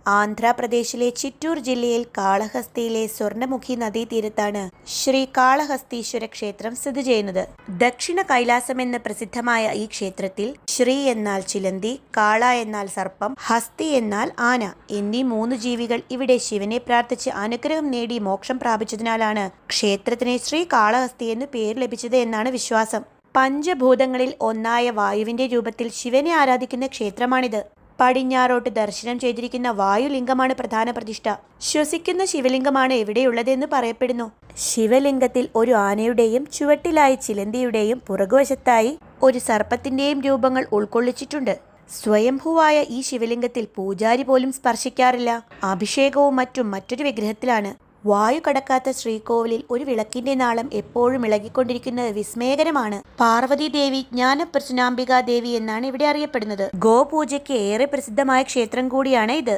ആന്ധ്രാപ്രദേശിലെ ചിറ്റൂർ ജില്ലയിൽ കാളഹസ്തിയിലെ സ്വർണ്ണമുഖി നദീതീരത്താണ് ശ്രീ കാളഹസ്തീശ്വര ക്ഷേത്രം സ്ഥിതി ചെയ്യുന്നത്. ദക്ഷിണ കൈലാസം എന്ന് പ്രസിദ്ധമായ ഈ ക്ഷേത്രത്തിൽ ശ്രീ എന്നാൽ ചിലന്തി, കാള എന്നാൽ സർപ്പം, ഹസ്തി എന്നാൽ ആന എന്നീ 3 ജീവികൾ ഇവിടെ ശിവനെ പ്രാർത്ഥിച്ച് അനുഗ്രഹം നേടി മോക്ഷം പ്രാപിച്ചതിനാലാണ് ക്ഷേത്രത്തിന് ശ്രീ കാളഹസ്തി എന്ന് പേര് ലഭിച്ചത് എന്നാണ് വിശ്വാസം. പഞ്ചഭൂതങ്ങളിൽ ഒന്നായ വായുവിന്റെ രൂപത്തിൽ ശിവനെ ആരാധിക്കുന്ന ക്ഷേത്രമാണിത്. പടിഞ്ഞാറോട്ട് ദർശനം ചെയ്തിരിക്കുന്ന വായുലിംഗമാണ് പ്രധാന പ്രതിഷ്ഠ. ശ്വസിക്കുന്ന ശിവലിംഗമാണ് എവിടെയുള്ളതെന്ന് പറയപ്പെടുന്നു. ശിവലിംഗത്തിൽ ഒരു ആനയുടെയും ചുവട്ടിലായി ചിലന്തിയുടെയും പുറകുവശത്തായി ഒരു സർപ്പത്തിന്റെയും രൂപങ്ങൾ ഉൾക്കൊള്ളിച്ചിട്ടുണ്ട്. സ്വയംഭൂവായ ഈ ശിവലിംഗത്തിൽ പൂജാരി പോലും സ്പർശിക്കാറില്ല. അഭിഷേകവും മറ്റും മറ്റൊരു വിഗ്രഹത്തിലാണ്. വായു കടക്കാത്ത ശ്രീകോവിലിൽ ഒരു വിളക്കിന്റെ നാളം എപ്പോഴും ഇളകിക്കൊണ്ടിരിക്കുന്നത് വിസ്മയകരമാണ്. പാർവതി ദേവി, ജ്ഞാനപ്രസൂനാംബികാ ദേവി എന്നാണ് ഇവിടെ അറിയപ്പെടുന്നത്. ഗോപൂജയ്ക്ക് ഏറെ പ്രസിദ്ധമായ ക്ഷേത്രം കൂടിയാണ് ഇത്.